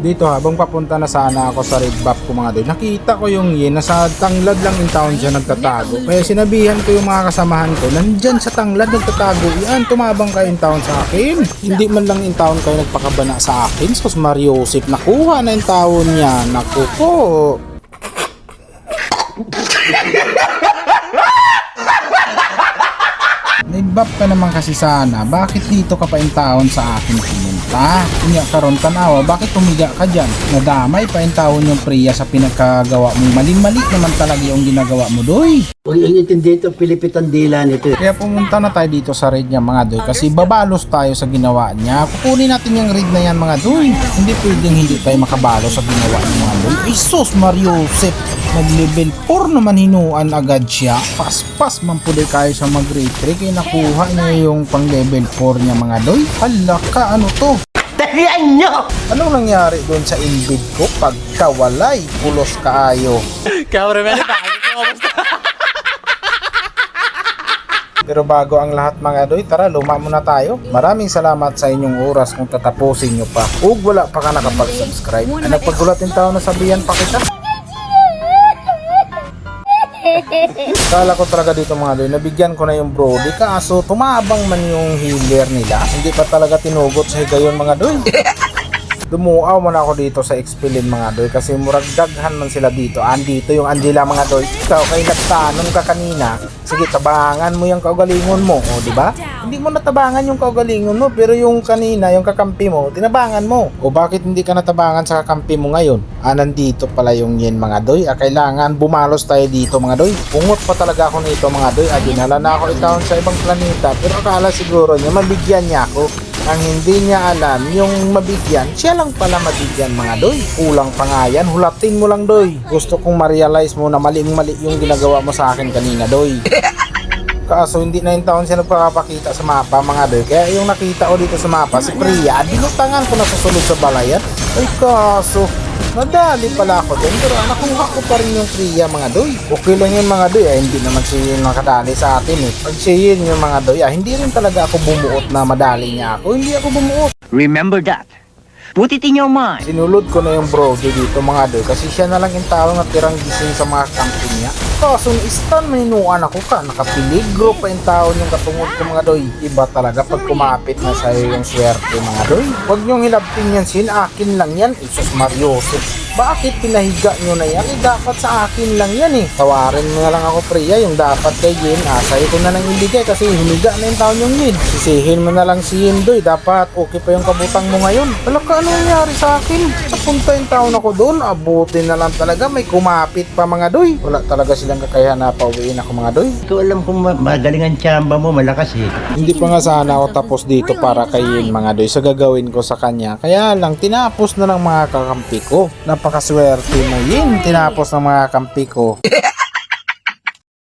Dito habang papunta na sana ako sa Red Buff ko mga doy, nakita ko yung Yin, nasa tanglad lang in town siya nagtatago. Kaya sinabihan ko yung mga kasamahan ko, nandyan sa tanglad nagtatago, yan, tumabang kayo in town sa akin. Hindi man lang in town kayo nagpakabana sa akin, sos Mario Joseph, nakuha na in town niya, naku po. May buff ka naman kasi sana, bakit dito ka pa in town sa akin pumunta? Kunya karon tanawa, bakit tumiga ka dyan? Nadamay pa in town yung Priya sa pinagkagawa mo, mali-mali naman talaga yung ginagawa mo doy. Huwag yung intindi ito, pilipitan dila nito. Kaya pumunta na tayo dito sa raid niya mga doy, kasi babalos tayo sa ginawa niya. Kukunin natin yung raid na yan mga doy. Hindi pwedeng hindi tayo makabalo sa ginawa niya mga doy. Isus Mario Joseph, nag-level 4 naman hinuan agad siya. Pas-pas man po doy kayo sa mag-raid 3, kaya nakuha niya yung pang level 4 niya mga doy. Hala ka, ano to? Tahiyan nyo! Anong nangyari doon sa inbid ko? Pagkawalay, pulos kaayo. Pero bago ang lahat mga doy, tara luma muna tayo. Maraming salamat sa inyong oras kung tatapusin nyo pa. Ug wala pa ka nakapag-subscribe. Ay nagpagulatin tao na sabihan pa kita. Kala ko talaga dito mga doy, nabigyan ko na yung Brody, kaso tumabang man yung healer nila. Hindi pa talaga tinugot sa higayon mga doy. Dumuaw mo na ako dito sa Expilin mga doy, kasi murag daghan man sila dito. Andito yung Angela mga doy. Ikaw kay nagtanong ka kanina, sige tabangan mo yung kaugalingon mo, o di ba? Hindi mo natabangan yung kaugalingon mo, pero yung kanina yung kakampi mo, tinabangan mo. O bakit hindi ka natabangan sa kakampi mo ngayon? Nandito pala yung Yin mga doy. Kailangan bumalos tayo dito mga doy. Pungot pa talaga ako nito mga doy. Dinala na ako itaon sa ibang planeta, pero akala siguro niya mabigyan niya ako. Ang hindi niya alam, yung mabigyan, siya lang pala mabigyan mga doy. Kulang pa nga yan, hulatin mo lang doy. Gusto kong ma-realize mo na maling-mali yung ginagawa mo sa akin kanina doy. Kaso hindi na yung taon siya nagpapakita sa mapa mga doy. Kaya yung nakita ko dito sa mapa, si Priya, dinutangan ko na susunod sa balayan. Ay kaso, nadali pala ako doon, pero nakuha ko pa rin yung Priya mga doy. Okay lang yun mga doy, hindi naman si Yin nakadali sa atin eh. Pag si Yin yung mga doy, hindi rin talaga ako bumuot na madali niya ako. Hindi ako bumuot. Remember that. Put it in your mind. Sinulod ko na yung Brody dito mga doy, kasi siya na lang yung tao na tirang gising sa mga kampi niya. Kaso stun maninuan ako ka, nakapiligro pa yung tao yung katungod ko mga doy. Iba talaga pag kumapit na sa'yo yung swerte mga doy. Huwag niyong hilabtin yan sin, akin lang yan. Isus Mario Joseph, bakit pinahiga nyo na yan? Dapat sa akin lang yan eh. Tawarin mo na lang ako Priya, yung dapat kay Yin, sa'yo ko na lang ibigay kasi humiga na yung taon yung Yin. Sisihin mo na lang si Yin doy, dapat okay pa yung kabutang mo ngayon. Wala ka, anong nangyari sa akin? Napunta yung taon ako doon, abutin na lang talaga, may kumapit pa mga doy. Wala talaga silang kakayahan na pauwiin ako mga doy. Ito alam kong magaling ang tsamba mo, malakas eh. Hindi pa nga sana ako tapos dito para kay Yin mga doy sa gagawin ko sa kanya. Kaya lang tinapos na ng mga kakampi ko. Napakaswerte mo Yin, tinapos ng mga kampi ko.